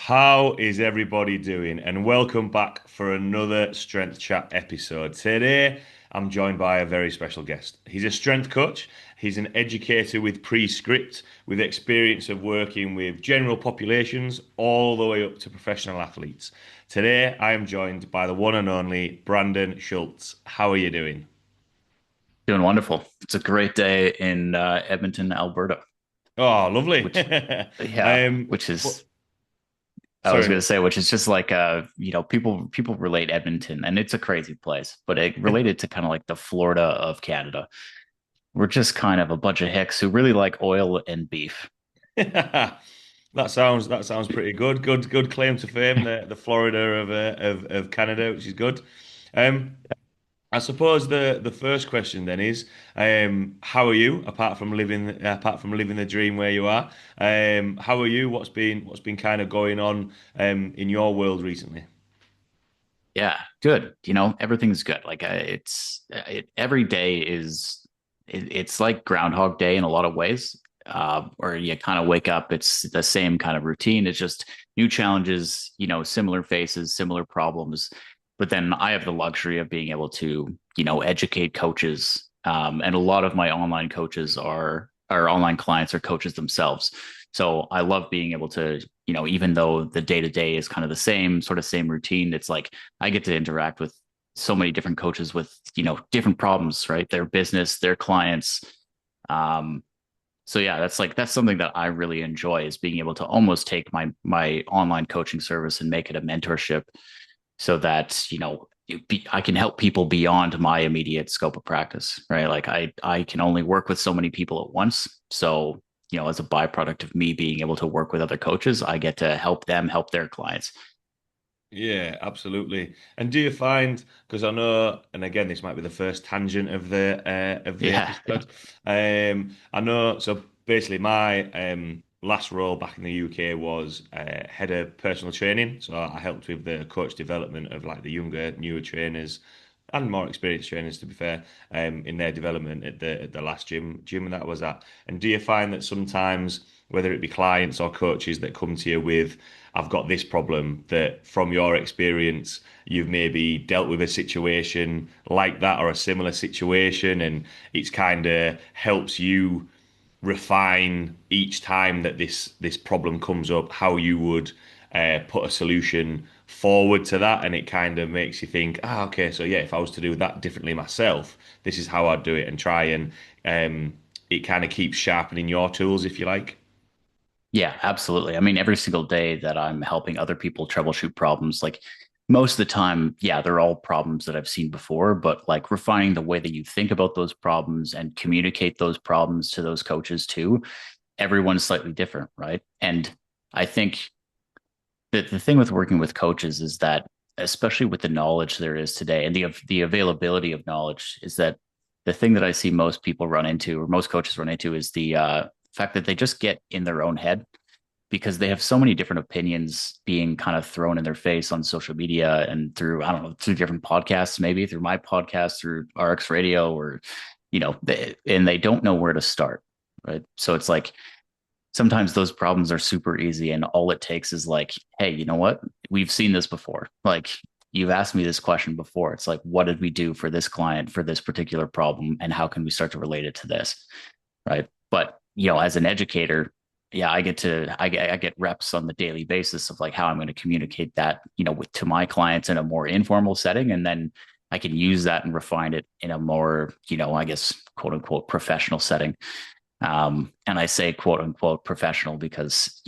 How is everybody doing? And welcome back for another Strength Chat episode. Today, I'm joined by a very special guest. He's a strength coach, he's an educator with Prescript, with experience of working with general populations all the way up to professional athletes. Today, I am joined by the one and only Brandon Schultze. How are you doing? Doing wonderful. It's a great day in Edmonton, Alberta, Oh, lovely. which, yeah, Um, which but, is, I was sorry. going to say, which is just like, people relate Edmonton, and it's a crazy place, but it related to kind of like the Florida of Canada. We're just kind of a bunch of hicks who really like oil and beef. That sounds pretty good. Good claim to fame, the Florida of Canada, which is good. Um, I suppose the first question then is, how are you? Apart from living the dream where you are, how are you? What's been kind of going on in your world recently? Yeah, good. Everything's good. Every day it's like Groundhog Day in a lot of ways. Where you kind of wake up, it's the same kind of routine. It's just new challenges, similar faces, similar problems. But then I have the luxury of being able to, educate coaches. And a lot of my online coaches are our online clients are coaches themselves. So I love being able to, even though the day to day is kind of the same, sort of same routine, it's like I get to interact with so many different coaches with, different problems, right? Their business, their clients. Um, so yeah, that's something that I really enjoy is being able to almost take my online coaching service and make it a mentorship so that, I can help people beyond my immediate scope of practice, right? Like I can only work with so many people at once. So, as a byproduct of me being able to work with other coaches, I get to help them help their clients. Yeah, absolutely. And do you find, because I know, and again, this might be the first tangent of the Yeah. episode. I know. So basically, my last role back in the UK was head of personal training. So I helped with the coach development of like the younger, newer trainers and more experienced trainers, to be fair, in their development at the last gym that I was at. And do you find that sometimes, whether it be clients or coaches that come to you with, I've got this problem, that from your experience, you've maybe dealt with a situation like that or a similar situation, and it's kind of helps you refine each time that this problem comes up, how you would put a solution forward to that, and it kind of makes you think, okay, so yeah, if I was to do that differently myself, this is how I'd do it, and try and it kind of keeps sharpening your tools, if you like. Yeah, absolutely. I mean, every single day that I'm helping other people troubleshoot problems, like most of the time, yeah, they're all problems that I've seen before, but like refining the way that you think about those problems and communicate those problems to those coaches too, everyone's slightly different, right? And I think that the thing with working with coaches is that, especially with the knowledge there is today and the availability of knowledge, is that the thing that I see most people run into, or most coaches run into, is the fact that they just get in their own head because they have so many different opinions being kind of thrown in their face on social media and through, I don't know, through different podcasts, maybe through my podcast, through RX Radio, or, and they don't know where to start. Right. So it's like sometimes those problems are super easy. And all it takes is like, hey, you know what? We've seen this before. Like, you've asked me this question before. It's like, what did we do for this client for this particular problem? And how can we start to relate it to this? Right. But, as an educator, yeah, I get reps on the daily basis of like how I'm going to communicate that, to my clients in a more informal setting. And then I can use that and refine it in a more, I guess, quote unquote, professional setting. And I say quote unquote professional because,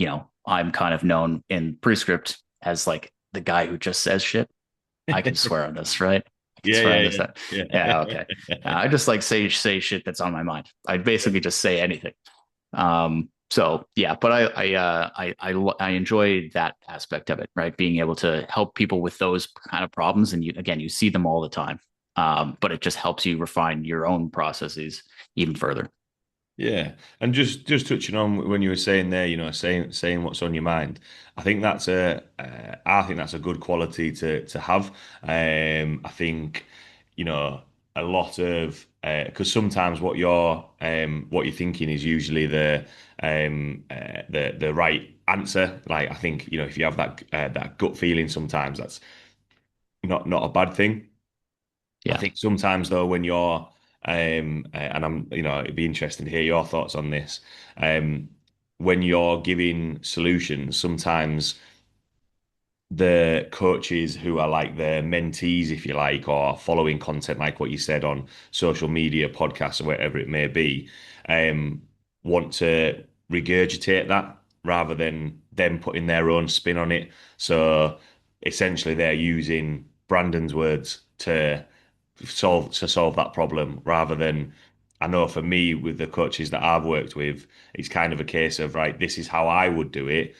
I'm kind of known in Prescript as like the guy who just says shit. I can swear on this, right? I can Yeah, swear on yeah, this. yeah, Yeah, yeah. okay. I just like say shit that's on my mind. I basically just say anything. So yeah, but I enjoy that aspect of it, right? Being able to help people with those kind of problems, and you see them all the time. But it just helps you refine your own processes even further. Yeah, and just touching on when you were saying there, saying what's on your mind. I think that's a good quality to have. I think, a lot of because sometimes what you're thinking is usually the right answer. Like I think, if you have that gut feeling, sometimes that's not a bad thing. I Yeah. think sometimes though, when you're and it'd be interesting to hear your thoughts on this. Um, when you're giving solutions, sometimes the coaches who are like the mentees, if you like, or following content like what you said on social media, podcasts, or whatever it may be, um, want to regurgitate that rather than them putting their own spin on it. So essentially, they're using Brandon's words to solve that problem rather than. I know for me, with the coaches that I've worked with, it's kind of a case of, right, this is how I would do it.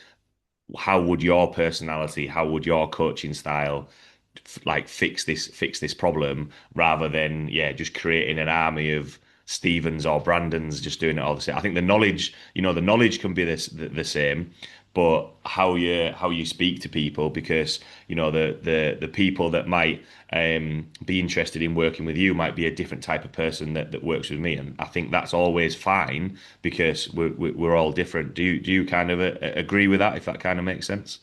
How would your personality, how would your coaching style like fix this problem rather than just creating an army of Stevens or Brandons just doing it all the same. I think the knowledge can be the same, but how you speak to people, because the people that might be interested in working with you might be a different type of person that works with me, and I think that's always fine because we're all different. Do you kind of agree with that, if that kind of makes sense?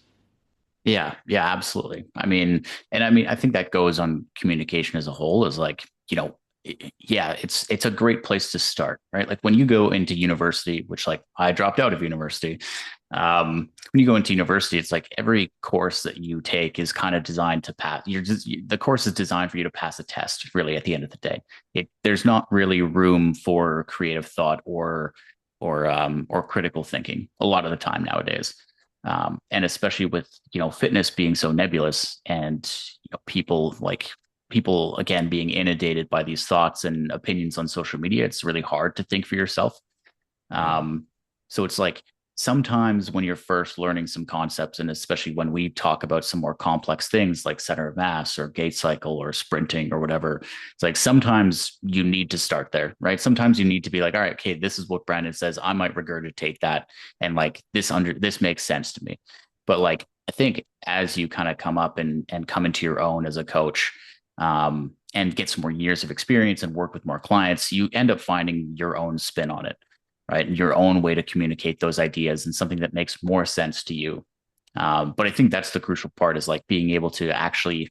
Yeah, yeah, absolutely. I think that goes on communication as a whole is like, yeah, it's a great place to start, right? Like when you go into university, which like I dropped out of university. When you go into university, it's like every course that you take is kind of designed to pass. The course is designed for you to pass a test, really, at the end of the day. There's not really room for creative thought or critical thinking a lot of the time nowadays. And especially with fitness being so nebulous and people again being inundated by these thoughts and opinions on social media, it's really hard to think for yourself. Mm. um, so it's like sometimes when you're first learning some concepts, and especially when we talk about some more complex things like center of mass or gait cycle or sprinting or whatever, it's like sometimes you need to start there, right? Sometimes you need to be like, all right, okay, this is what Brandon says. I might regurgitate that, and like this makes sense to me. But like I think as you kind of come up and come into your own as a coach, and get some more years of experience and work with more clients, you end up finding your own spin on it, right? And your own way to communicate those ideas and something that makes more sense to you. But I think that's the crucial part is like being able to actually,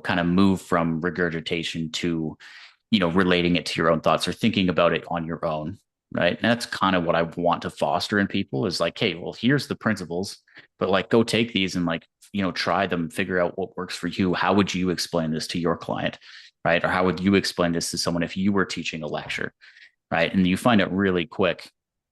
kind of move from regurgitation to, relating it to your own thoughts or thinking about it on your own. Right. And that's kind of what I want to foster in people is like, hey, well, here's the principles, but like go take these and like, try them, figure out what works for you. How would you explain this to your client? Right. Or how would you explain this to someone if you were teaching a lecture? Right. And you find it really quick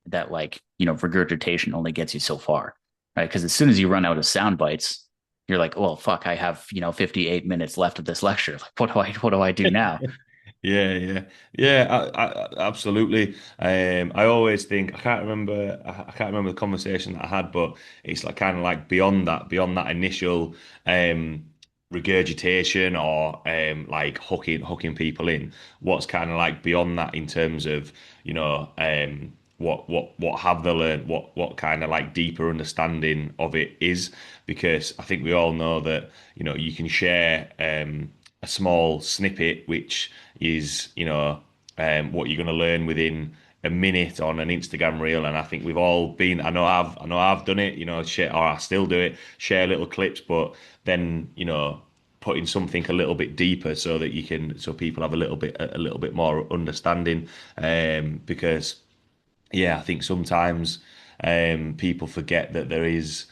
that like, regurgitation only gets you so far, right? Because as soon as you run out of sound bites, you're like, well, fuck, I have, 58 minutes left of this lecture. Like, what do I do now? Yeah, yeah, yeah. Absolutely. I always think I can't remember the conversation that I had, but it's like kind of like beyond that initial um, regurgitation or like hooking people in. What's kind of like beyond that in terms of what have they learned? What kind of like deeper understanding of it is? Because I think we all know that you can share a small snippet, which is what you're going to learn within a minute on an Instagram reel. And I think we've all been. I know I've done it. Share, or I still do it. Share little clips, but then putting something a little bit deeper so that so people have a little bit more understanding. Because yeah, I think sometimes people forget that there is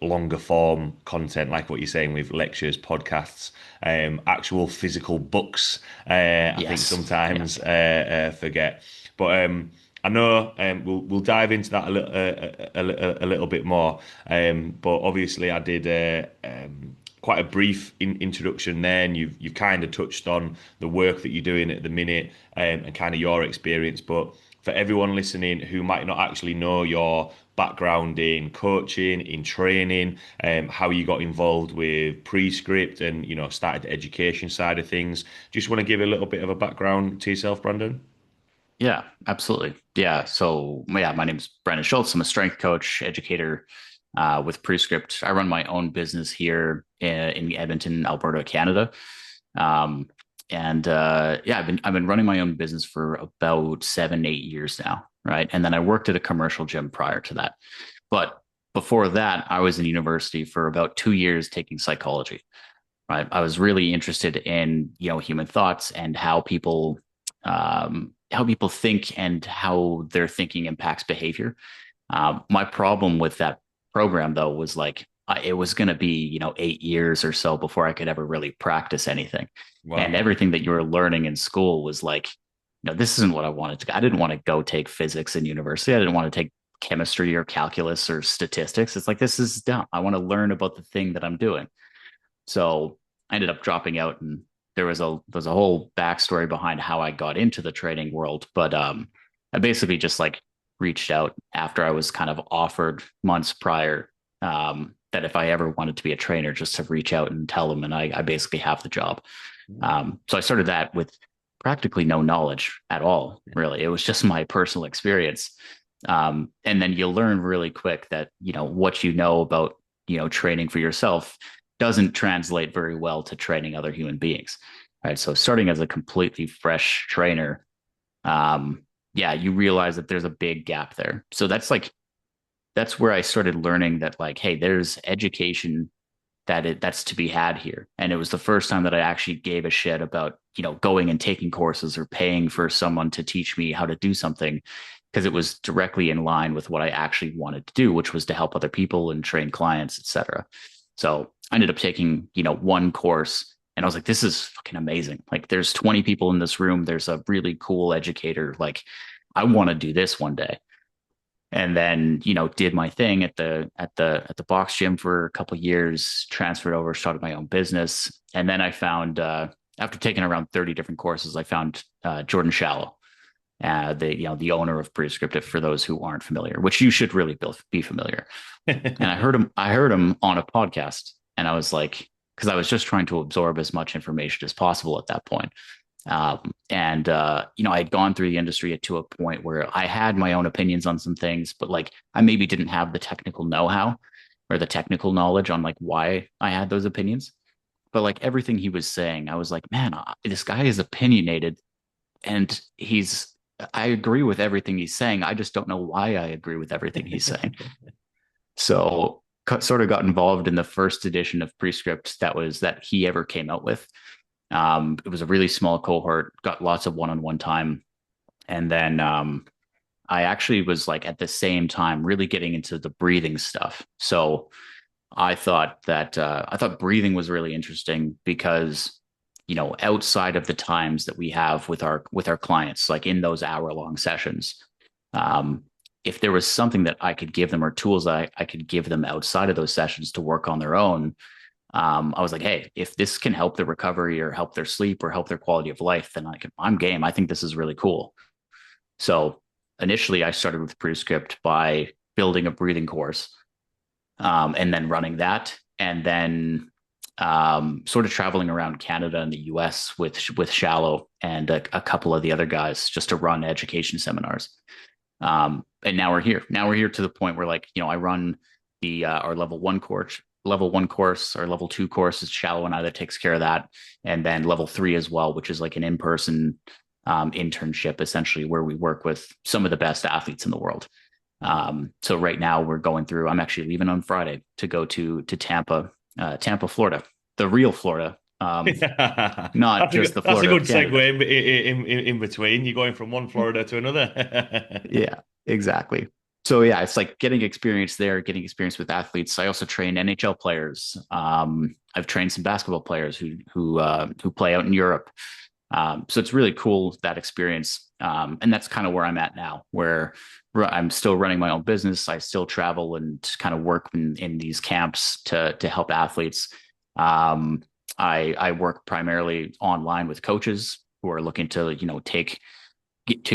longer form content, like what you're saying with lectures, podcasts, actual physical books. I think Yes. Yeah. sometimes forget, but I know we'll dive into that a little bit more. But obviously, I did quite a brief introduction there, and you've kind of touched on the work that you're doing at the minute and kind of your experience, but for everyone listening who might not actually know your background in coaching, in training, how you got involved with Prescript and started the education side of things. Just want to give a little bit of a background to yourself, Brandon? Yeah, absolutely. Yeah. So yeah, my name's Brandon Schultze. I'm a strength coach, educator with Prescript. I run my own business here in Edmonton, Alberta, Canada. Um, and yeah, I've been running my own business for about 7, 8 years now, right? And then I worked at a commercial gym prior to that. But before that, I was in university for about 2 years taking psychology. Right, I was really interested in human thoughts and how people think and how their thinking impacts behavior. My problem with that program, though, was like it was going to be 8 years or so before I could ever really practice anything, and Wow. everything that you were learning in school was like, this isn't what I wanted to. I didn't want to go take physics in university. I didn't want to take chemistry or calculus or statistics. It's like this is dumb. I want to learn about the thing that I'm doing. So I ended up dropping out, and there's a whole backstory behind how I got into the training world. But I basically just like reached out after I was kind of offered months prior that if I ever wanted to be a trainer, just to reach out and tell them, and I basically have the job. So I started that with practically no knowledge at all, really. It was just my personal experience. And then you learn really quick that, what you know about, training for yourself doesn't translate very well to training other human beings. Right. So starting as a completely fresh trainer, yeah, you realize that there's a big gap there. So that's where I started learning that like, hey, there's education that's to be had here. And it was the first time that I actually gave a shit about, going and taking courses or paying for someone to teach me how to do something because it was directly in line with what I actually wanted to do, which was to help other people and train clients, etc. So I ended up taking, one course and I was like, this is fucking amazing. Like there's 20 people in this room. There's a really cool educator. Like I want to do this one day. And then, did my thing at the box gym for a couple of years, transferred over, started my own business. And then I found after taking around 30 different courses, I found Jordan Shallow, the owner of Prescriptive, for those who aren't familiar, which you should really be familiar. And I heard him on a podcast, and I was like, because I was just trying to absorb as much information as possible at that point. I had gone through the industry to a point where I had my own opinions on some things, but like I maybe didn't have the technical know-how or the technical knowledge on like why I had those opinions. But like everything he was saying, I was like, man, this guy is opinionated, and I agree with everything he's saying. I just don't know why I agree with everything he's saying. So sort of got involved in the first edition of Prescript that he ever came out with. It was a really small cohort, got lots of one-on-one time. And then I actually was like at the same time really getting into the breathing stuff. So I thought breathing was really interesting because, outside of the times that we have with our clients, like in those hour-long sessions, um, if there was something that I could give them or tools that I could give them outside of those sessions to work on their own, I was like, hey, if this can help their recovery or help their sleep or help their quality of life, then I'm game. I think this is really cool. So initially, I started with Prescript by building a breathing course, and then running that, and then sort of traveling around Canada and the US with Shallow and a couple of the other guys just to run education seminars. And now we're here. Now we're here to the point where like, I run the our level 1 course, or level 2 course is Shallow and I that takes care of that. And then level 3 as well, which is like an in-person internship, essentially, where we work with some of the best athletes in the world. So right now I'm actually leaving on Friday to go to Tampa, Florida, the real Florida, not just the That's a Florida good of Canada. segue in between. You're going from one Florida to another. Yeah, exactly. So yeah, it's like getting experience there, getting experience with athletes. I also train NHL players. I've trained some basketball players who play out in Europe. So it's really cool, that experience. And that's kind of where I'm at now, where I'm still running my own business. I still travel and kind of work in these camps to help athletes. I work primarily online with coaches who are looking to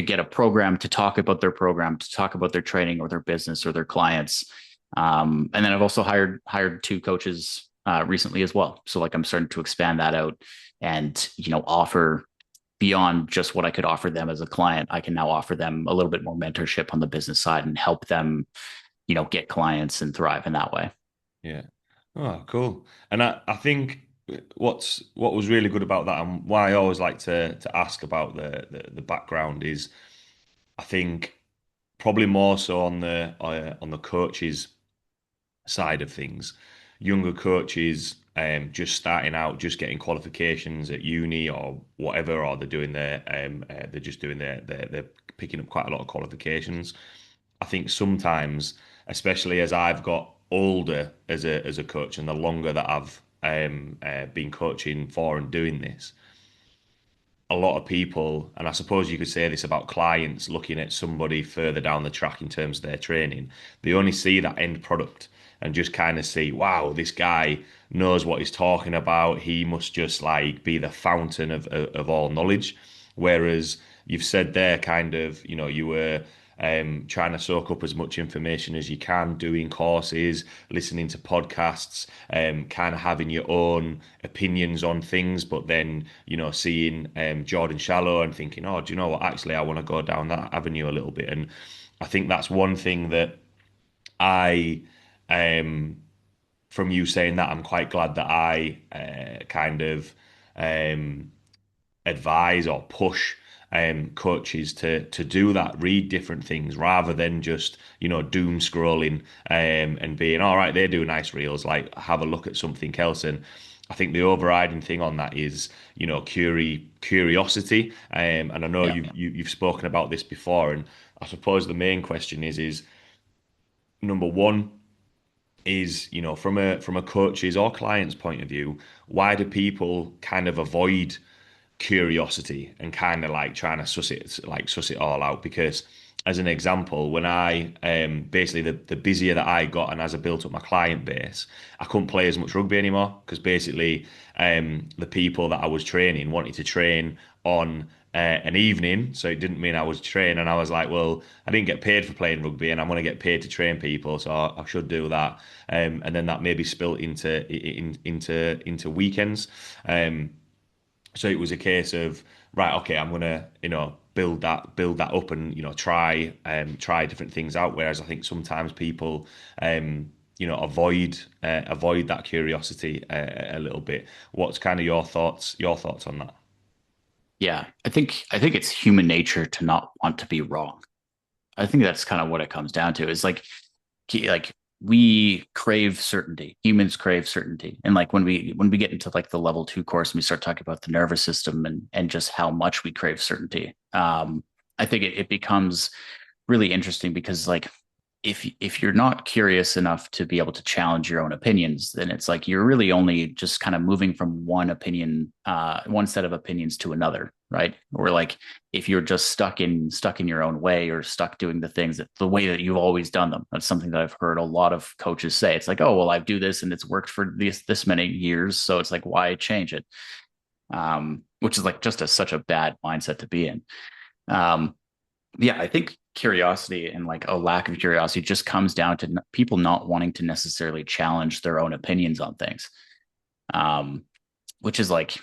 get a program, to talk about their program, to talk about their training or their business or their clients. And then I've also hired two coaches recently as well. So like I'm starting to expand that out and offer beyond just what I could offer them as a client. I can now offer them a little bit more mentorship on the business side and help them, get clients and thrive in that way. Yeah. Oh, cool. And I think what was really good about that, and why I always like to ask about the background, is I think probably more so on the coaches side of things. Younger coaches just starting out, just getting qualifications at uni or whatever, or they're just doing they're picking up quite a lot of qualifications. I think sometimes, especially as I've got older as a coach, and the longer that I've been coaching for and doing this, a lot of people, and I suppose you could say this about clients looking at somebody further down the track in terms of their training, they only see that end product and just kind of see, wow, this guy knows what he's talking about. He must just like be the fountain of all knowledge. Whereas you've said there, kind of, you were trying to soak up as much information as you can, doing courses, listening to podcasts, kind of having your own opinions on things, but then, seeing Jordan Shallow and thinking, oh, do you know what? Actually, I want to go down that avenue a little bit. And I think that's one thing that I, from you saying that, I'm quite glad that I kind of um, advise or push coaches to do that, read different things rather than just doom scrolling and being all right. They do nice reels, like have a look at something else. And I think the overriding thing on that is curiosity. And I know Yeah. you've spoken about this before, and I suppose the main question is number one is from a coach's or client's point of view, why do people kind of avoid curiosity and kind of like trying to suss it all out? Because as an example, when I basically the busier that I got and as I built up my client base, I couldn't play as much rugby anymore because basically the people that I was training wanted to train on an evening, so it didn't mean I was training. And I was like, well, I didn't get paid for playing rugby, and I'm going to get paid to train people, so I should do that. And then that maybe spilt into weekends. So it was a case of, right, okay, I'm gonna, build that up and, try different things out. Whereas I think sometimes people, avoid that curiosity a little bit. What's kind of your thoughts on that? Yeah. I think it's human nature to not want to be wrong. I think that's kind of what it comes down to is like we crave certainty. Humans crave certainty. And like when we get into like the level 2 course and we start talking about the nervous system and just how much we crave certainty, I think it becomes really interesting because like if you're not curious enough to be able to challenge your own opinions, then it's like you're really only just kind of moving from one opinion, one set of opinions to another, right? Or like if you're just stuck in your own way or stuck doing the things that the way that you've always done them. That's something that I've heard a lot of coaches say. It's like, oh well, I do this and it's worked for this many years, so it's like why change it? Which is like just such a bad mindset to be in. Um, yeah, I think curiosity and like a lack of curiosity just comes down to people not wanting to necessarily challenge their own opinions on things. Um, which is like,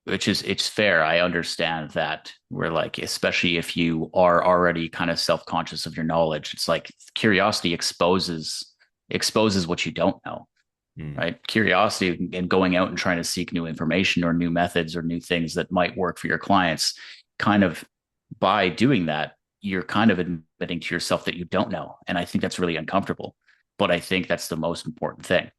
which is it's fair. I understand that we're like, especially if you are already kind of self-conscious of your knowledge, it's like curiosity exposes what you don't know, Mm, right? Curiosity and going out and trying to seek new information or new methods or new things that might work for your clients, kind of by doing that, you're kind of admitting to yourself that you don't know. And I think that's really uncomfortable. But I think that's the most important thing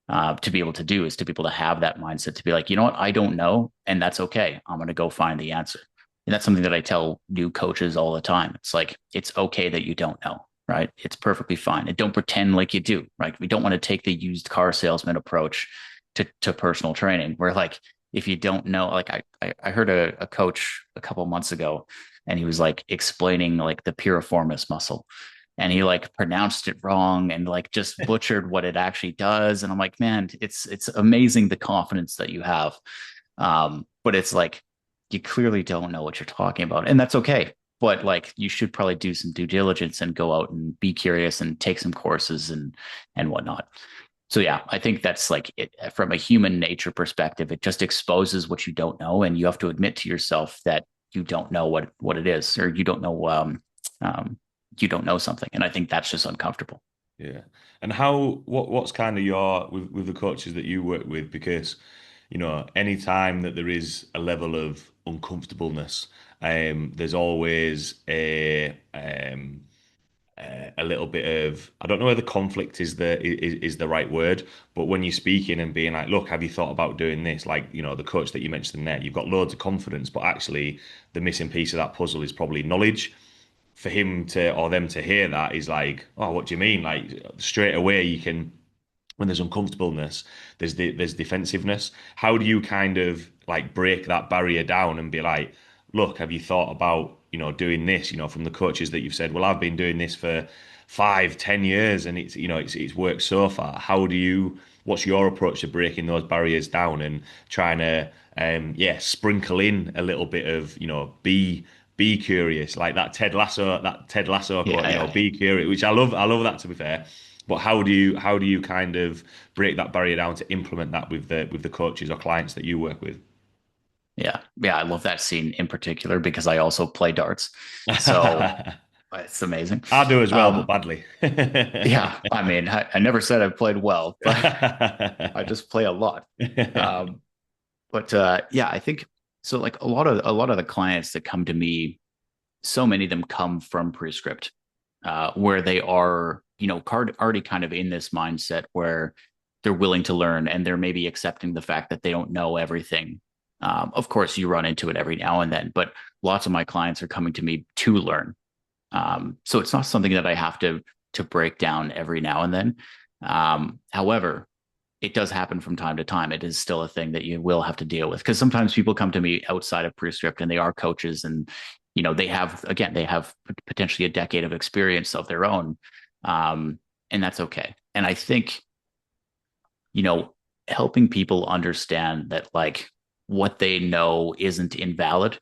to be able to do is to be able to have that mindset to be like, you know what, I don't know. And that's okay. I'm going to go find the answer. And that's something that I tell new coaches all the time. It's like, it's okay that you don't know, right? It's perfectly fine. And don't pretend like you do, right? We don't want to take the used car salesman approach to personal training where like, if you don't know, like I heard a coach a couple months ago and he was like explaining like the piriformis muscle and he like pronounced it wrong and like just butchered what it actually does. And I'm like, man, it's amazing the confidence that you have. But it's like you clearly don't know what you're talking about, and that's okay. But like you should probably do some due diligence and go out and be curious and take some courses and whatnot. So yeah, I think that's like it from a human nature perspective, it just exposes what you don't know, and you have to admit to yourself that you don't know what it is, or um, you don't know something, and I think that's just uncomfortable. yeah. And what's kind of your with the coaches that you work with? Because, any time that there is a level of uncomfortableness, there's always a little bit of, I don't know whether conflict is the right word, but when you're speaking and being like, look, have you thought about doing this? Like, the coach that you mentioned there, you've got loads of confidence, but actually the missing piece of that puzzle is probably knowledge. For him to or them to hear that is like, oh, what do you mean? Like straight away you can, when there's uncomfortableness, there's defensiveness. How do you kind of like break that barrier down and be like, look, have you thought about, doing this, from the coaches that you've said, well, I've been doing this for 5, 10 years and it's worked so far. What's your approach to breaking those barriers down and trying to sprinkle in a little bit of, be curious, like that Ted Lasso quote, Yeah, yeah. be curious, which I love that, to be fair. But how do you kind of break that barrier down to implement that with the coaches or clients that you work with? Yeah. Yeah. I love that scene in particular because I also play darts. So it's amazing. I do as well, but Um, badly. yeah. I mean, I never said I played well, but I just play a lot. Um, but yeah, I think so. Like a lot of the clients that come to me, so many of them come from Prescript, where they are, already kind of in this mindset where they're willing to learn and they're maybe accepting the fact that they don't know everything. Of course, you run into it every now and then, but lots of my clients are coming to me to learn. So it's not something that I have to break down every now and then. However, it does happen from time to time. It is still a thing that you will have to deal with because sometimes people come to me outside of Prescript and they are coaches and they have potentially a decade of experience of their own, and that's okay. And I think you know helping people understand that like what they know isn't invalid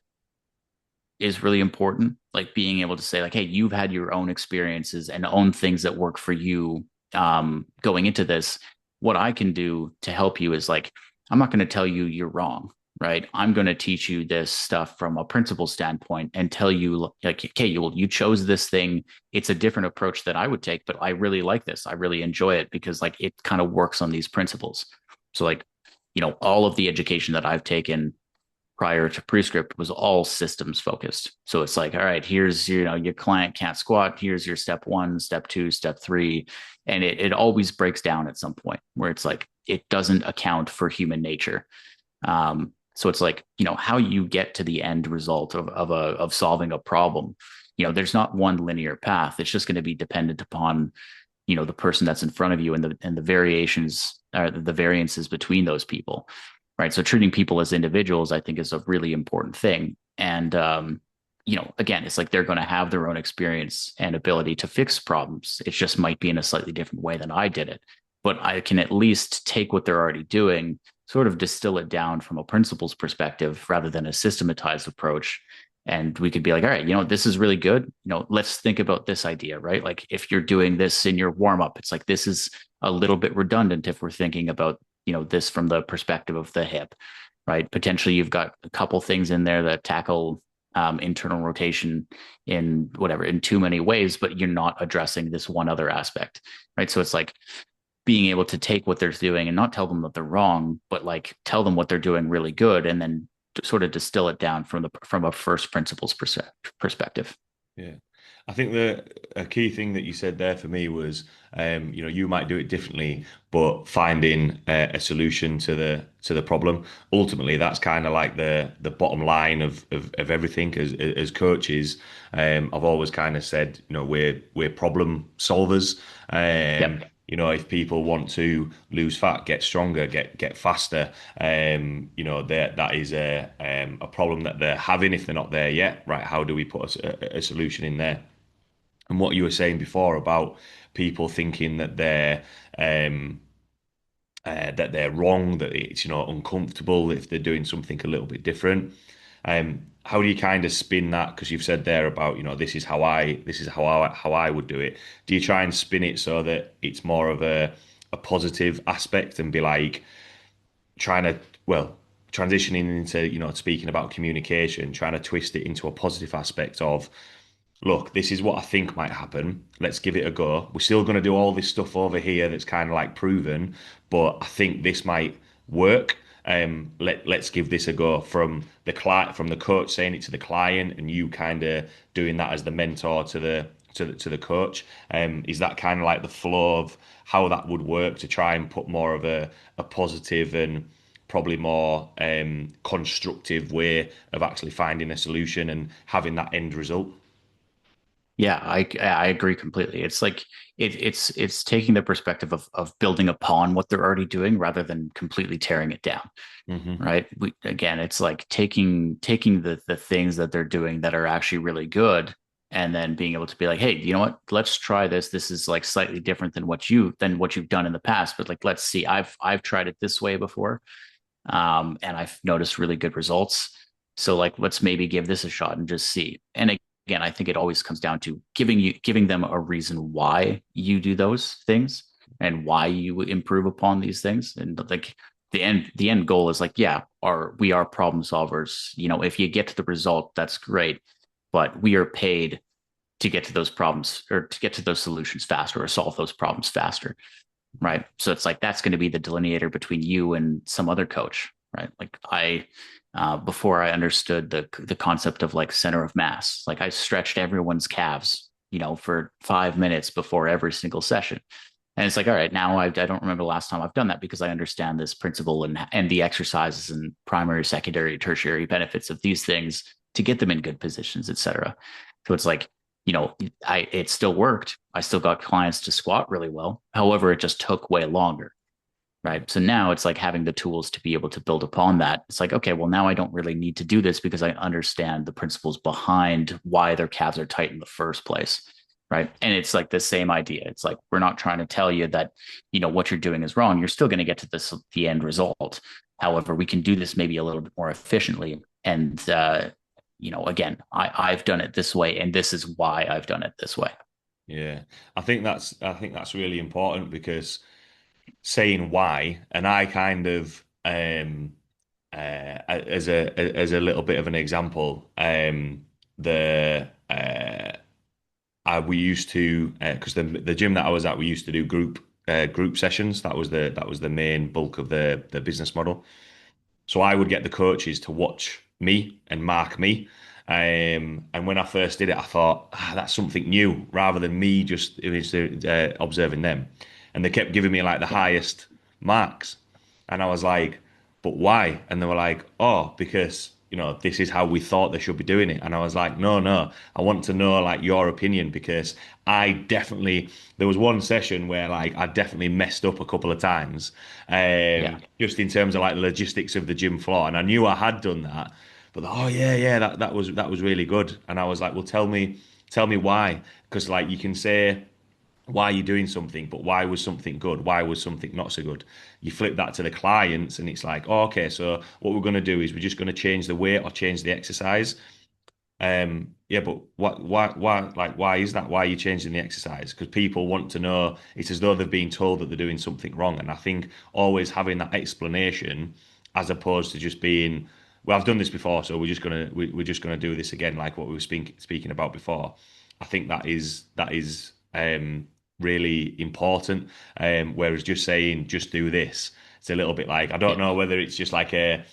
is really important. Like being able to say like, hey, you've had your own experiences and own things that work for you going into this. What I can do to help you is like, I'm not going to tell you you're wrong, right? I'm going to teach you this stuff from a principle standpoint and tell you like, okay, you chose this thing. It's a different approach that I would take, but I really like this. I really enjoy it because like it kind of works on these principles. So like, all of the education that I've taken prior to Prescript was all systems focused. So it's like, all right, here's your client can't squat. Here's your step one, step two, step three, and it always breaks down at some point where it's like it doesn't account for human nature. So it's like how you get to the end result of solving a problem. There's not one linear path. It's just going to be dependent upon the person that's in front of you and the variations or the variances between those people, right? So treating people as individuals, I think, is a really important thing. And again, it's like they're going to have their own experience and ability to fix problems. It just might be in a slightly different way than I did it, but I can at least take what they're already doing, sort of distill it down from a principles perspective rather than a systematized approach. And we could be like, all right, this is really good. Let's think about this idea, right? Like if you're doing this in your warm up, it's like this is a little bit redundant if we're thinking about this from the perspective of the hip, right? Potentially you've got a couple things in there that tackle internal rotation in too many ways, but you're not addressing this one other aspect, right? So it's like being able to take what they're doing and not tell them that they're wrong, but like tell them what they're doing really good, and then sort of distill it down from a first principles perspective. Yeah. I think a key thing that you said there for me was, you might do it differently, but finding a solution to the problem. Ultimately, that's kind of like the bottom line of everything. As coaches, I've always kind of said, we're problem solvers. Yep. If people want to lose fat, get stronger, get faster, that is a problem that they're having if they're not there yet, right? How do we put a solution in there? And what you were saying before about people thinking um, that they're wrong, that it's uncomfortable if they're doing something a little bit different. How do you kind of spin that? Because you've said there about this is how I would do it. Do you try and spin it so that it's more of a positive aspect and be like trying to well transitioning into speaking about communication, trying to twist it into a positive aspect of, look, this is what I think might happen. Let's give it a go. We're still going to do all this stuff over here that's kind of like proven, but I think this might work. Let's give this a go, from the client, from the coach saying it to the client, and you kind of doing that as the mentor to to the coach. Is that kind of like the flow of how that would work to try and put more of a positive and probably more constructive way of actually finding a solution and having that end result? Yeah, I agree completely. It's like it's taking the perspective of building upon what they're already doing rather than completely tearing it down. Hmm. Right? Again, it's like taking the things that they're doing that are actually really good, and then being able to be like, hey, you know what? Let's try this. This is like slightly different than what you've done in the past, but like let's see. I've tried it this way before, and I've noticed really good results. So like let's maybe give this a shot and just see. And again, I think it always comes down to giving them a reason why you do those things and why you improve upon these things. And like the end goal is like, yeah, we are problem solvers. You know, if you get to the result, that's great. But we are paid to get to those problems or to get to those solutions faster or solve those problems faster. Right. So it's like that's going to be the delineator between you and some other coach. Right. Like before I understood the concept of like center of mass, like I stretched everyone's calves, for 5 minutes before every single session. And it's like, all right, now I don't remember the last time I've done that because I understand this principle and the exercises and primary, secondary, tertiary benefits of these things to get them in good positions, et cetera. So it's like, it still worked. I still got clients to squat really well. However, it just took way longer. Right. So now it's like having the tools to be able to build upon that. It's like, okay, well, now I don't really need to do this because I understand the principles behind why their calves are tight in the first place. Right. And it's like the same idea. It's like, we're not trying to tell you that, what you're doing is wrong. You're still going to get to the end result. However, we can do this maybe a little bit more efficiently. And, again, I've done it this way, and this is why I've done it this way. Yeah, I think that's really important because saying why, and I kind of as a little bit of an example, the we used to because the gym that I was at, we used to do group sessions. That was the main bulk of the business model. So I would get the coaches to watch me and mark me. And when I first did it, I thought that's something new rather than me just observing them. And they kept giving me like the Yeah. highest marks. And I was like, but why? And they were like, oh, because, this is how we thought they should be doing it. And I was like, no, no, I want to know like your opinion because there was one session where like I definitely messed up a couple of times, Yeah. just in terms of like the logistics of the gym floor. And I knew I had done that, but oh yeah, yeah, that was really good. And I was like, well, tell me why, because like you can say why you're doing something, but why was something good? Why was something not so good? You flip that to the clients, and it's like, oh, okay, so what we're going to do is we're just going to change the weight or change the exercise. Yeah, but why is that? Why are you changing the exercise? Because people want to know. It's as though they've been told that they're doing something wrong, and I think always having that explanation, as opposed to just being, well, I've done this before, so we're just gonna do this again, like what we were speaking about before. I think that is really important. Whereas just saying just do this, it's a little bit like I don't Yeah. know whether it's just like a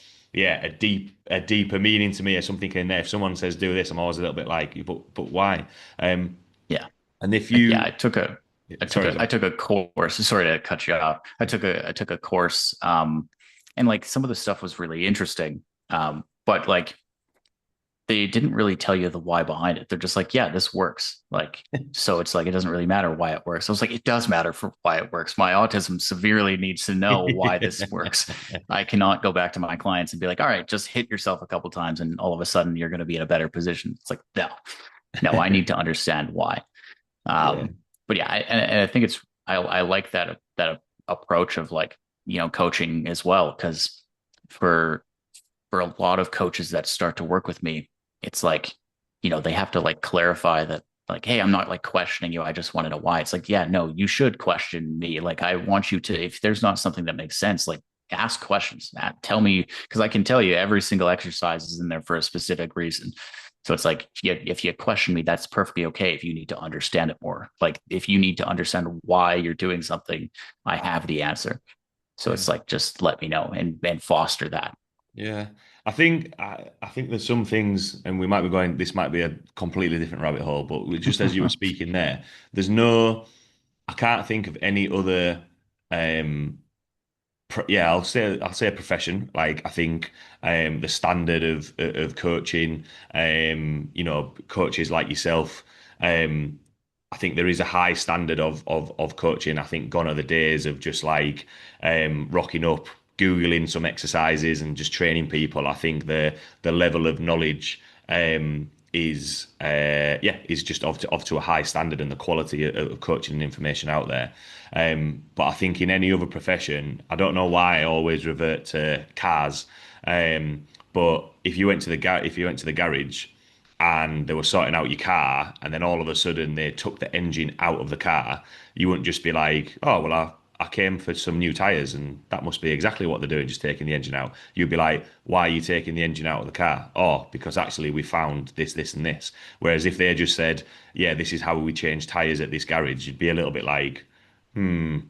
deeper meaning to me or something in there. If someone says do this, I'm always a little bit like, but why? Um, Yeah. and if Yeah. you, I took a I took sorry, a I Zach. took a course. Sorry to cut you off. I took a course, and like some of the stuff was really interesting. But like they didn't really tell you the why behind it. They're just like, yeah, this works. Like, so it's like it doesn't really matter why it works. I was like, it does matter for why it works. My autism severely needs to know why this works. I cannot go back to my clients and be like, all right, just hit yourself a couple times and all of a sudden you're going to be in a better position. It's like, no, no, I need to understand why. Yeah, But yeah, and I think I like that approach of like, coaching as well. Cause for, for a lot of coaches that start to work with me, it's like, they have to like clarify that, like, hey, I'm not like questioning you. I just want to know why. It's like, yeah, no, you should question me. Like, I want you to, if there's not something that makes sense, like ask questions. Tell me, because I can tell you every single exercise is in there for a specific reason. So it's like, if you question me, that's perfectly okay if you need to understand it more. Like, if you need to understand why you're doing something, I have the answer. So yeah, it's like, just let me know and foster that. yeah. I think there's some things, and we might be going. This might be a completely different rabbit hole, but just as you were speaking there, there's no. I can't think of any other. Um, yeah, I'll say a profession. Like I think the standard of coaching, coaches like yourself. Um, I think there is a high standard of coaching. I think gone are the days of just like rocking up, googling some exercises and just training people. I think the level of knowledge is just off to a high standard, and the quality of coaching and information out there. But I think in any other profession, I don't know why I always revert to cars. But if you went to the garage and they were sorting out your car, and then all of a sudden they took the engine out of the car, you wouldn't just be like, "Oh, well, I came for some new tires, and that must be exactly what they're doing, just taking the engine out." You'd be like, "Why are you taking the engine out of the car?" "Oh, because actually we found this, this, and this." Whereas if they just said, "Yeah, this is how we change tires at this garage," you'd be a little bit like,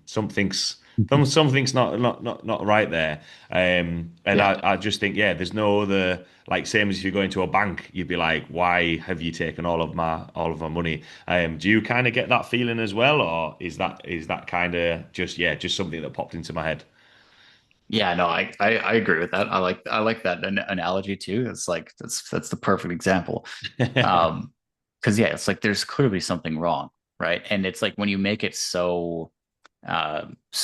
something's something's not right there. And Yeah. I just think, yeah, there's no other, like, same as if you go into a bank, you'd be like, why have you taken all of my money? Do you kind of get that feeling as well, or is that kind of just, yeah, just something that popped into my head? Yeah, no, I agree with that. I like that analogy too. It's like that's the perfect example. Um, because yeah, it's like there's clearly something wrong, right? And it's like when you make it so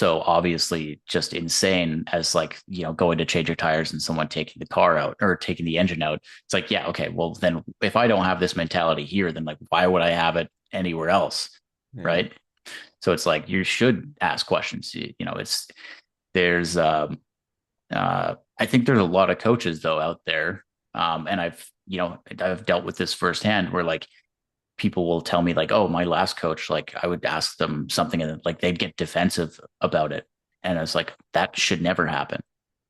obviously just insane as like, going to change your tires and someone taking the car out or taking the engine out. It's like, yeah, okay, well then if I don't have this mentality here, then like why would I have it anywhere else? Yeah. Right. So it's like you should ask questions. It's there's I think there's a lot of coaches though out there. And I've dealt with this firsthand where like people will tell me like, oh, my last coach, like I would ask them something and like they'd get defensive about it. And I was like, that should never happen,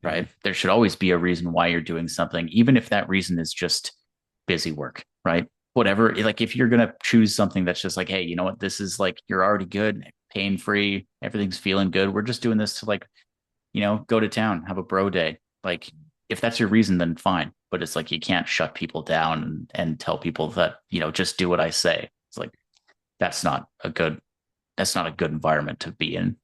Yeah. right? There should always be a reason why you're doing something, even if that reason is just busy work, right? Whatever. Like if you're gonna choose something that's just like, hey, you know what, this is like you're already good, pain free, everything's feeling good. We're just doing this to like, go to town, have a bro day. Like if that's your reason, then fine. But it's like you can't shut people down and tell people that, just do what I say. It's like that's not a good that's not a good environment to be in.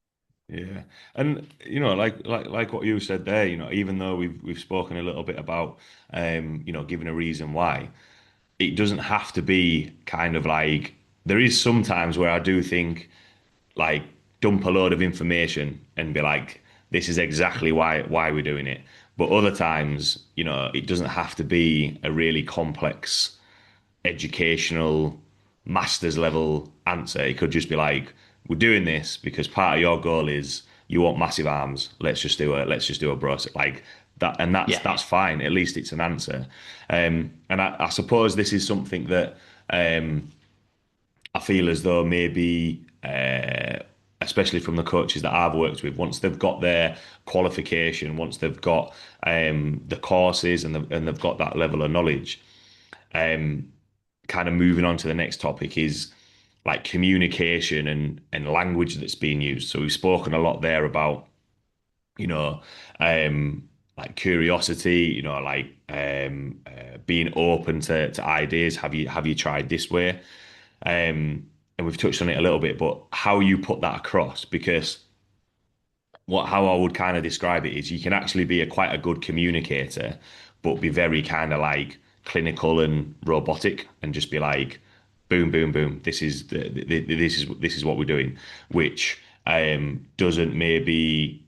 Yeah, and like what you said there, even though we've spoken a little bit about giving a reason why, it doesn't have to be kind of like, there is sometimes where I do think, like, dump a load of information and be like, this is exactly why we're doing it. But other times, it doesn't have to be a really complex educational master's level answer. It could just be like, we're doing this because part of your goal is you want massive arms. Let's just do a bro, like that, and Yeah. that's fine. At least it's an answer. And I suppose this is something that I feel as though maybe, especially from the coaches that I've worked with, once they've got their qualification, once they've got the courses and they've got that level of knowledge, um, kind of moving on to the next topic is like communication and language that's being used. So we've spoken a lot there about, you know, like curiosity, being open to ideas. Have you tried this way? And we've touched on it a little bit, but how you put that across, because how I would kind of describe it is you can actually be quite a good communicator, but be very kind of like clinical and robotic, and just be like, boom, boom, boom. This is what we're doing, which doesn't maybe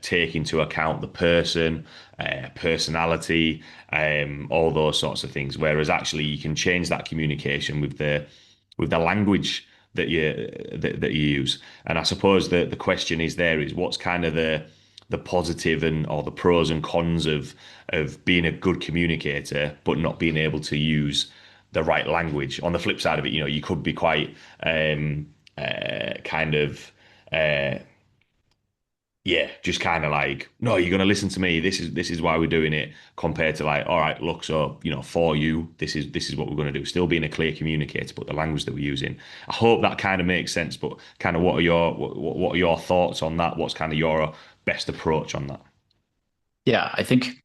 take into account the person, personality, all those sorts of things. Whereas actually you can change that communication with the language that you use. And I suppose the question is there is what's kind of the positive and or the pros and cons of being a good communicator but not being able to use the right language. On the flip side of it, you could be quite kind of uh, yeah, just kind of like, no, you're gonna listen to me. This is why we're doing it. Compared to like, all right, look, so for you, this is what we're gonna do. Still being a clear communicator, but the language that we're using. I hope that kind of makes sense. But kind of, what are your thoughts on that? What's kind of your best approach on that? Yeah, I think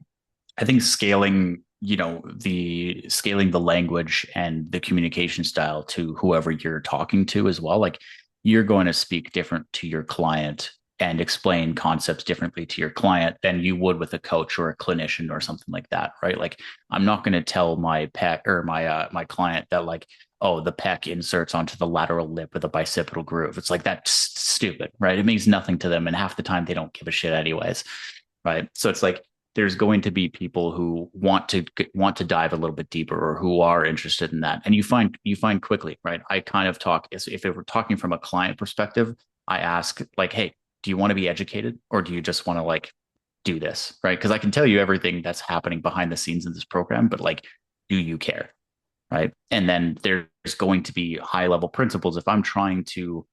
I think scaling, the scaling the language and the communication style to whoever you're talking to as well. Like you're going to speak different to your client and explain concepts differently to your client than you would with a coach or a clinician or something like that, right? Like I'm not going to tell my pec or my client that like, oh, the pec inserts onto the lateral lip of the bicipital groove. It's like that's stupid, right? It means nothing to them, and half the time they don't give a shit anyways, right? So it's like there's going to be people who want to dive a little bit deeper or who are interested in that, and you find quickly, right? I kind of talk, if we're talking from a client perspective, I ask like, hey, do you want to be educated or do you just want to like do this, right? Because I can tell you everything that's happening behind the scenes in this program, but like, do you care, right? And then there's going to be high level principles. If I'm trying to,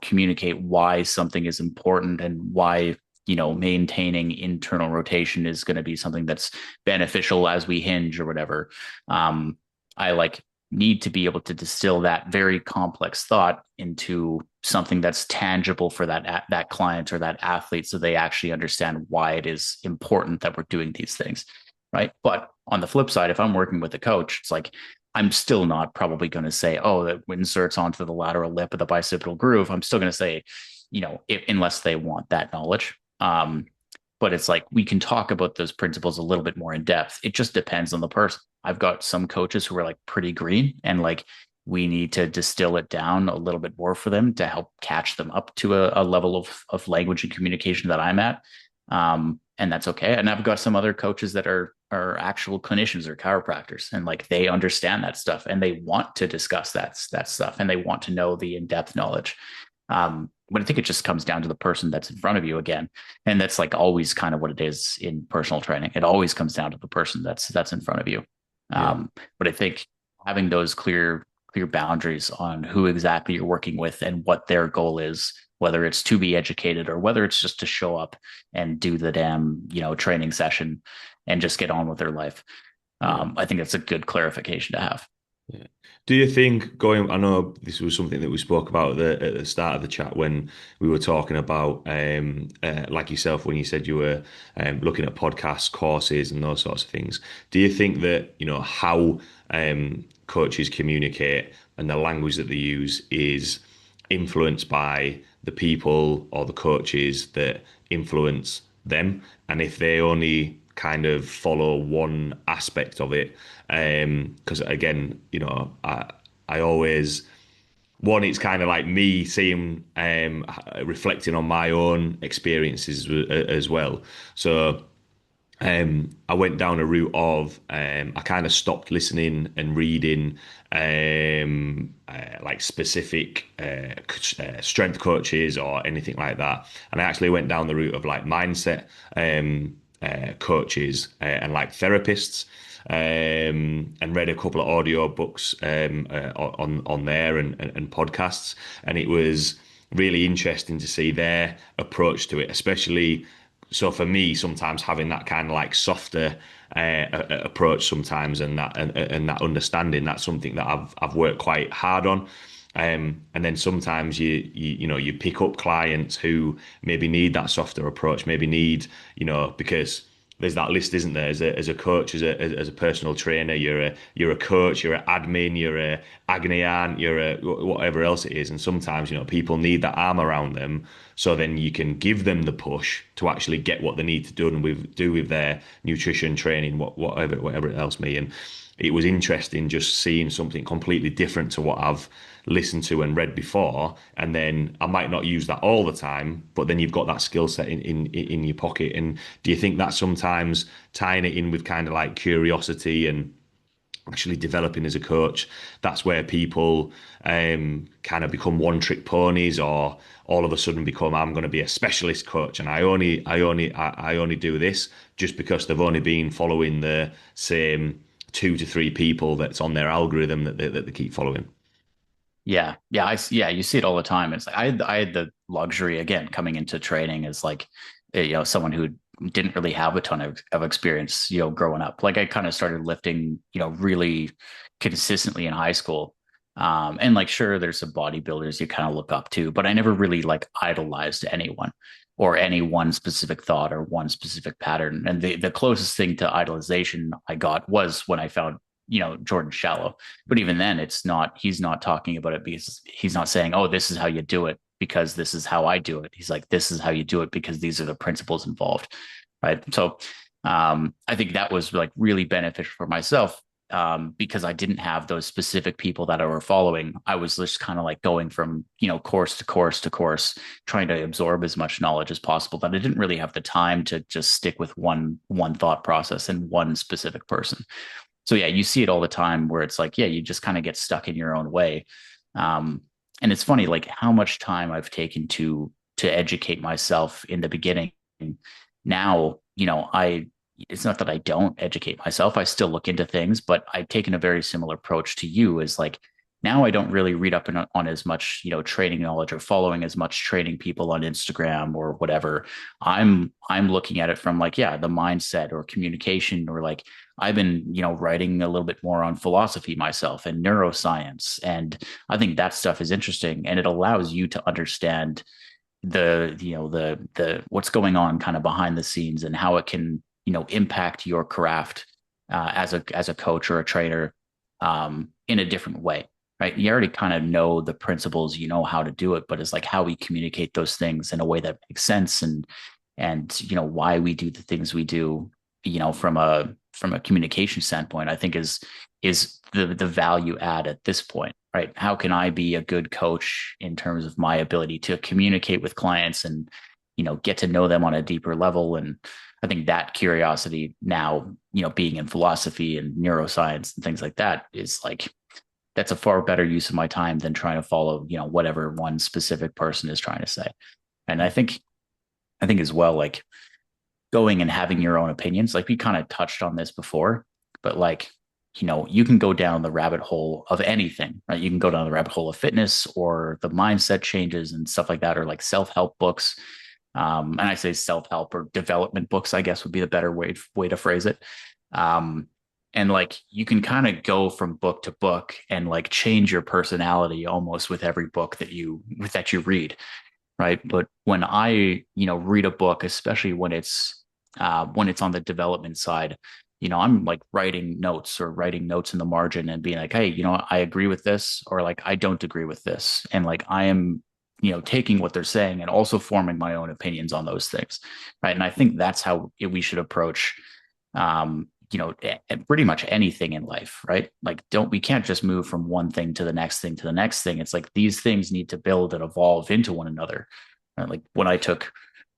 communicate why something is important and why, maintaining internal rotation is going to be something that's beneficial as we hinge or whatever. I like need to be able to distill that very complex thought into something that's tangible for that client or that athlete, so they actually understand why it is important that we're doing these things, right? But on the flip side, if I'm working with a coach, it's like I'm still not probably going to say, oh, that inserts onto the lateral lip of the bicipital groove. I'm still going to say, unless they want that knowledge. But it's like we can talk about those principles a little bit more in depth. It just depends on the person. I've got some coaches who are like pretty green, and like we need to distill it down a little bit more for them to help catch them up to a level of language and communication that I'm at. And that's okay. And I've got some other coaches that are actual clinicians or chiropractors, and like they understand that stuff and they want to discuss that stuff and they want to know the in-depth knowledge. But I think it just comes down to the person that's in front of you again, and that's like always kind of what it is in personal training. It always comes down to the person that's in front of you. Yeah. But I think having those clear boundaries on who exactly you're working with and what their goal is, whether it's to be educated or whether it's just to show up and do the damn, training session and just get on with their life. Yeah. I think that's a good clarification to have. Yeah. Do you think going, I know this was something that we spoke about at the start of the chat when we were talking about, like yourself, when you said you were looking at podcasts, courses, and those sorts of things. Do you think that, how coaches communicate and the language that they use is influenced by the people or the coaches that influence them? And if they only kind of follow one aspect of it, because again, I always one, it's kind of like me seeing reflecting on my own experiences as well. So I went down a route of I kind of stopped listening and reading like specific strength coaches or anything like that, and I actually went down the route of like mindset coaches and like therapists. And read a couple of audio books on there and podcasts, and it was really interesting to see their approach to it, especially so for me, sometimes having that kind of like softer approach sometimes, and that understanding, that's something that I've worked quite hard on. And then sometimes you pick up clients who maybe need that softer approach, maybe need, because there's that list, isn't there? As a coach, as a personal trainer, you're a coach, you're an admin, you're a agony aunt, you're a whatever else it is. And sometimes, people need that arm around them, so then you can give them the push to actually get what they need to do with their nutrition training, whatever else may. And it was interesting just seeing something completely different to what I've listened to and read before. And then I might not use that all the time, but then you've got that skill set in your pocket. And do you think that sometimes tying it in with kind of like curiosity and actually developing as a coach, that's where people kind of become one trick ponies, or all of a sudden become, I'm going to be a specialist coach and I only do this, just because they've only been following the same 2 to 3 people that's on their algorithm that they keep following. Yeah, you see it all the time. It's like I had the luxury again coming into training as like someone who didn't really have a ton of experience, growing up. Like I kind of started lifting, really consistently in high school. And like sure, there's some bodybuilders you kind of look up to, but I never really like idolized anyone. or any one specific thought or one specific pattern. And the closest thing to idolization I got was when I found, Jordan Shallow. But even then, he's not talking about it because he's not saying, oh, this is how you do it because this is how I do it. He's like, this is how you do it because these are the principles involved. Right. So I think that was like really beneficial for myself, because I didn't have those specific people that I were following. I was just kind of like going from, course to course to course, trying to absorb as much knowledge as possible, that I didn't really have the time to just stick with one thought process and one specific person. So yeah, you see it all the time where it's like, yeah, you just kind of get stuck in your own way. Um, and it's funny, like how much time I've taken to educate myself in the beginning. Now, it's not that I don't educate myself. I still look into things, but I've taken a very similar approach to you as like now I don't really read up on as much, training knowledge or following as much training people on Instagram or whatever. I'm looking at it from like, yeah, the mindset or communication, or like I've been, writing a little bit more on philosophy myself and neuroscience. And I think that stuff is interesting, and it allows you to understand the what's going on kind of behind the scenes and how it can impact your craft as a coach or a trainer, in a different way, right? You already kind of know the principles, you know how to do it, but it's like how we communicate those things in a way that makes sense, and why we do the things we do, from a communication standpoint, I think is the value add at this point, right? How can I be a good coach in terms of my ability to communicate with clients and get to know them on a deeper level? And I think that curiosity now, being in philosophy and neuroscience and things like that, is like that's a far better use of my time than trying to follow whatever one specific person is trying to say. And I think as well, like going and having your own opinions. Like we kind of touched on this before, but like, you can go down the rabbit hole of anything, right? You can go down the rabbit hole of fitness or the mindset changes and stuff like that, or like self-help books. And I say self-help or development books, I guess would be the better way to phrase it. Um, and like you can kind of go from book to book and like change your personality almost with every book that you read, right? But when I read a book, especially when it's on the development side, I'm like writing notes in the margin and being like, hey, I agree with this, or like I don't agree with this, and like I am taking what they're saying and also forming my own opinions on those things, right? And I think that's how we should approach pretty much anything in life, right? Like we can't just move from one thing to the next thing to the next thing. It's like these things need to build and evolve into one another. Right? Like when I took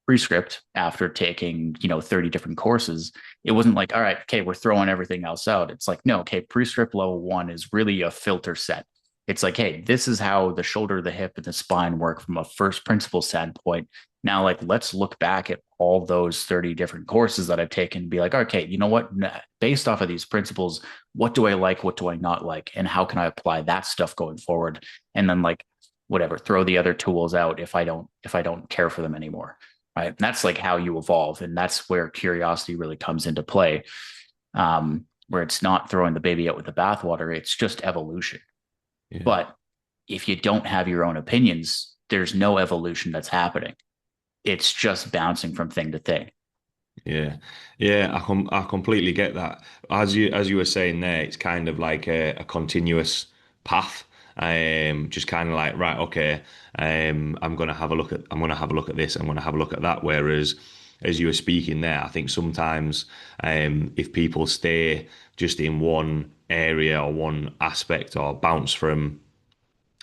prescript after taking 30 different courses, it wasn't like, all right, okay, we're throwing everything else out. It's like, no, okay, prescript level 1 is really a filter set. It's like, hey, this is how the shoulder, the hip, and the spine work from a first principle standpoint. Now, like, let's look back at all those 30 different courses that I've taken and be like, okay, you know what? Based off of these principles, what do I like? What do I not like? And how can I apply that stuff going forward? And then like whatever, throw the other tools out if I don't care for them anymore. Right. And that's like how you evolve. And that's where curiosity really comes into play. Where it's not throwing the baby out with the bathwater, it's just evolution. Yeah. But if you don't have your own opinions, there's no evolution that's happening. It's just bouncing from thing to thing. Yeah, yeah, I completely get that. As you were saying there, it's kind of like a continuous path. Just kind of like, right, okay, I'm gonna have a look at this, I'm gonna have a look at that. Whereas as you were speaking there, I think sometimes if people stay just in one area or one aspect or bounce from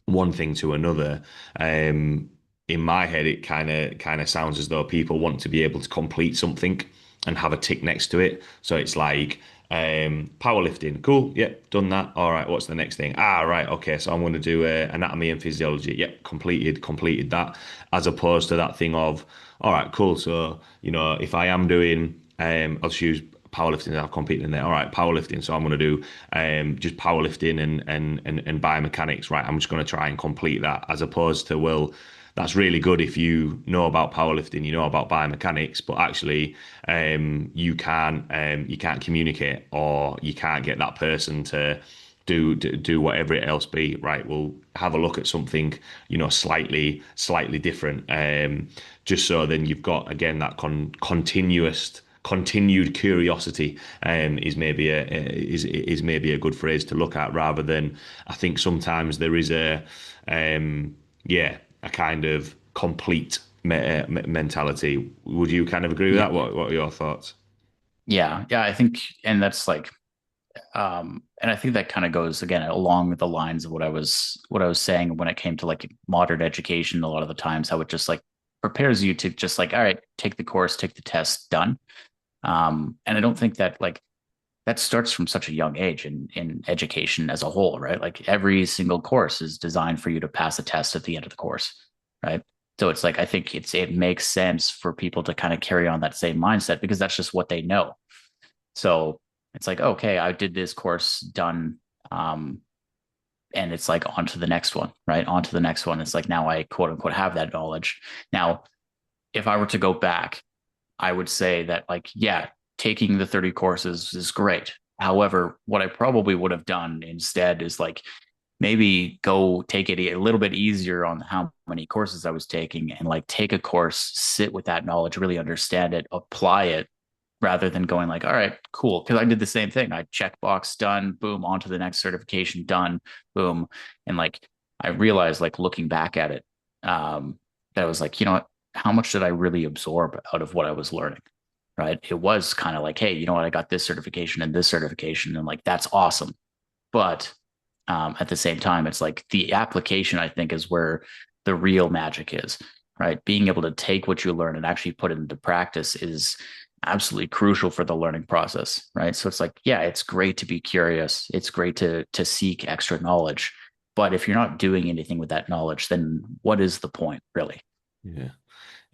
one thing to another, in my head it kind of sounds as though people want to be able to complete something and have a tick next to it. So it's like powerlifting, cool, yep, done that. All right, what's the next thing? Right, okay, so I'm going to do anatomy and physiology. Yep, completed that. As opposed to that thing of, all right, cool. So if I am doing, I'll just use powerlifting. I've competed in there. All right, powerlifting. So I'm going to do just powerlifting and biomechanics. Right, I'm just going to try and complete that. As opposed to, well, that's really good if you know about powerlifting, you know about biomechanics, but actually you can't communicate, or you can't get that person do whatever it else be. Right, we'll have a look at something, slightly different. Just so then you've got again that continued curiosity. Is maybe is maybe a good phrase to look at, rather than, I think sometimes there is a kind of complete mentality. Would you kind of agree with Yeah. that? What are your thoughts? Yeah. I think, and that's like, and I think that kind of goes again along the lines of what I was saying when it came to like modern education. A lot of the times, how it just like prepares you to just like, all right, take the course, take the test, done. And I don't think that like that starts from such a young age in education as a whole, right? Like every single course is designed for you to pass a test at the end of the course, right? So it's like I think it makes sense for people to kind of carry on that same mindset because that's just what they know. So it's like, okay, I did this course done. Um, and it's like on to the next one, right? On to the next one. It's like now I quote unquote have that knowledge. Now, if I were to go back, I would say that like, yeah, taking the 30 courses is great. However, what I probably would have done instead is like maybe go take it a little bit easier on how many courses I was taking and like take a course, sit with that knowledge, really understand it, apply it rather than going like, all right, cool. Cause I did the same thing. I check box done, boom, on to the next certification done, boom. And like I realized like looking back at it, that I was like, you know what, how much did I really absorb out of what I was learning? Right. It was kind of like, hey, you know what, I got this certification and this certification, and like that's awesome. But at the same time, it's like the application, I think, is where the real magic is, right? Being able to take what you learn and actually put it into practice is absolutely crucial for the learning process, right? So it's like, yeah, it's great to be curious. It's great to seek extra knowledge. But if you're not doing anything with that knowledge, then what is the point, really? Yeah.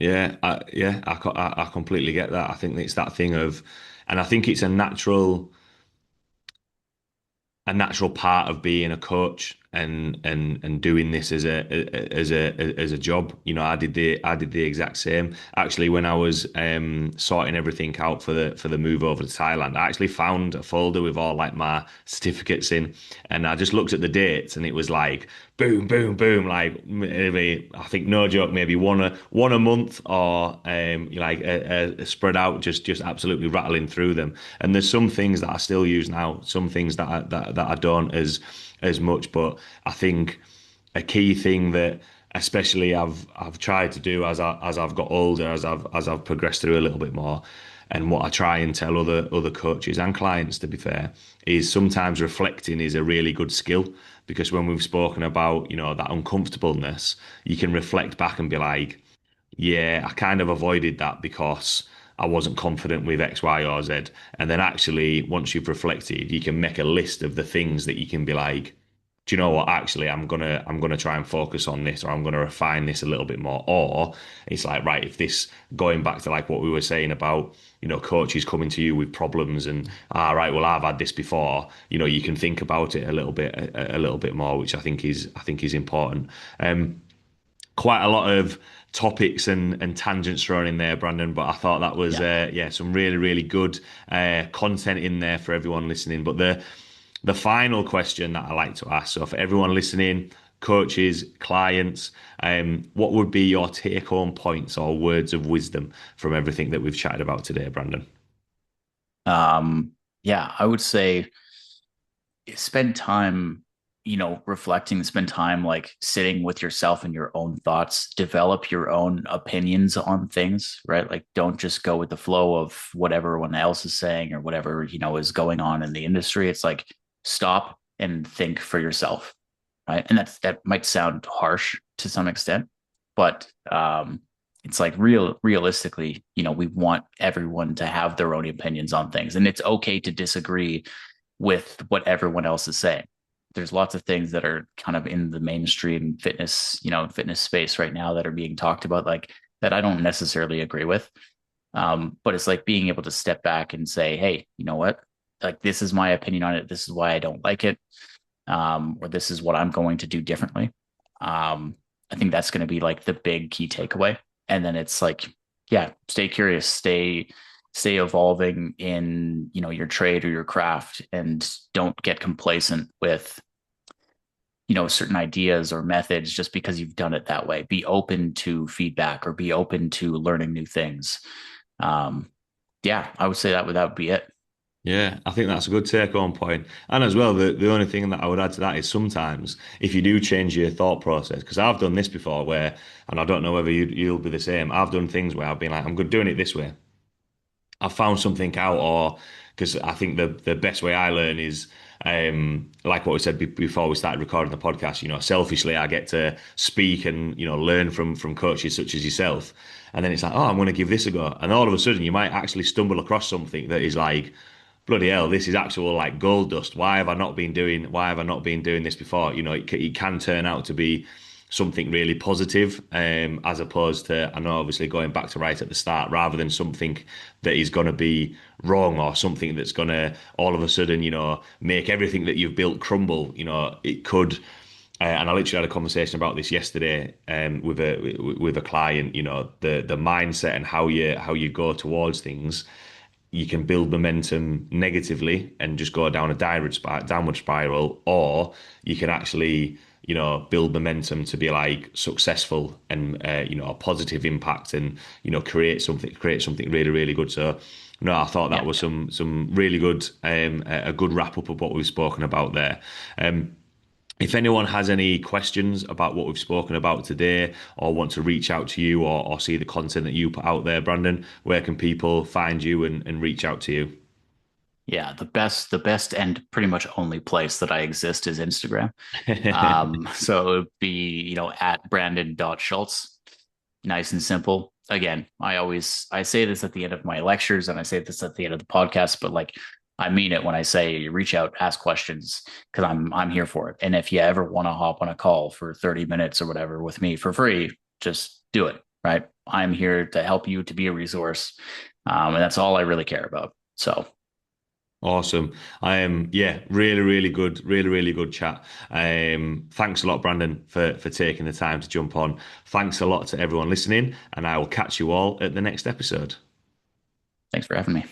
I completely get that. I think it's that thing of, and I think it's a natural part of being a coach and doing this as a job. I did the exact same. Actually, when I was sorting everything out for the move over to Thailand, I actually found a folder with all like my certificates in, and I just looked at the dates, and it was like boom, boom, boom, like maybe, I think, no joke, maybe one a month, or like spread out, just absolutely rattling through them. And there's some things that I still use now, some things that I don't as much. But I think a key thing that especially I've tried to do as I've got older, as I've progressed through a little bit more, and what I try and tell other coaches and clients, to be fair, is sometimes reflecting is a really good skill, because when we've spoken about, that uncomfortableness, you can reflect back and be like, yeah, I kind of avoided that because I wasn't confident with X, Y, or Z. And then actually, once you've reflected, you can make a list of the things that you can be like, do you know what? Actually, I'm gonna try and focus on this, or I'm gonna refine this a little bit more. Or it's like, right, if this, going back to like what we were saying about, coaches coming to you with problems, and right, well, I've had this before. You can think about it a little bit more, which I think is important. Quite a lot of topics and tangents thrown in there, Brandon, but I thought that was Yeah. some really, really good content in there for everyone listening. But the final question that I like to ask, so for everyone listening, coaches, clients, what would be your take-home points or words of wisdom from everything that we've chatted about today, Brandon? Um, yeah, I would say spend time, reflecting, spend time like sitting with yourself and your own thoughts, develop your own opinions on things, right? Like don't just go with the flow of what everyone else is saying or whatever, is going on in the industry. It's like stop and think for yourself, right? And that might sound harsh to some extent, but it's like realistically, we want everyone to have their own opinions on things, and it's okay to disagree with what everyone else is saying. There's lots of things that are kind of in the mainstream fitness, fitness space right now that are being talked about, like that I don't necessarily agree with. But it's like being able to step back and say, hey, you know what? Like this is my opinion on it. This is why I don't like it. Or this is what I'm going to do differently. I think that's going to be like the big key takeaway. And then it's like, yeah, stay curious, stay evolving in, your trade or your craft, and don't get complacent with, certain ideas or methods just because you've done it that way. Be open to feedback or be open to learning new things. Um, yeah, I would say that would be it. Yeah, I think that's a good take home point. And as well, the only thing that I would add to that is sometimes if you do change your thought process, because I've done this before where, and I don't know whether you'll be the same, I've done things where I've been like, I'm good doing it this way. I found something out, or because I think the best way I learn is like what we said before we started recording the podcast. Selfishly, I get to speak and learn from coaches such as yourself, and then it's like, oh, I'm going to give this a go, and all of a sudden you might actually stumble across something that is like, bloody hell, this is actual like gold dust. Why have I not been doing this before? It can turn out to be something really positive, as opposed to, I know obviously going back to right at the start, rather than something that is going to be wrong or something that's going to all of a sudden, make everything that you've built crumble. It could. And I literally had a conversation about this yesterday, with a client. The mindset and how you go towards things, you can build momentum negatively and just go down a downward spiral, or you can actually, build momentum to be like successful and, a positive impact, and, create something really, really good. So, no, I thought that Yeah. was some really good, a good wrap up of what we've spoken about there. If anyone has any questions about what we've spoken about today, or want to reach out to you, or see the content that you put out there, Brandon, where can people find you and reach out to you? Yeah, the best and pretty much only place that I exist is Instagram. So it would be, at Brandon.Schultze. Nice and simple. Again, I say this at the end of my lectures and I say this at the end of the podcast, but like I mean it when I say reach out, ask questions, because I'm here for it. And if you ever want to hop on a call for 30 minutes or whatever with me for free, just do it. Right. I'm here to help you, to be a resource. And that's all I really care about. So Awesome. Yeah, really, really, really good chat. Thanks a lot, Brandon, for taking the time to jump on. Thanks a lot to everyone listening, and I will catch you all at the next episode. thanks for having me.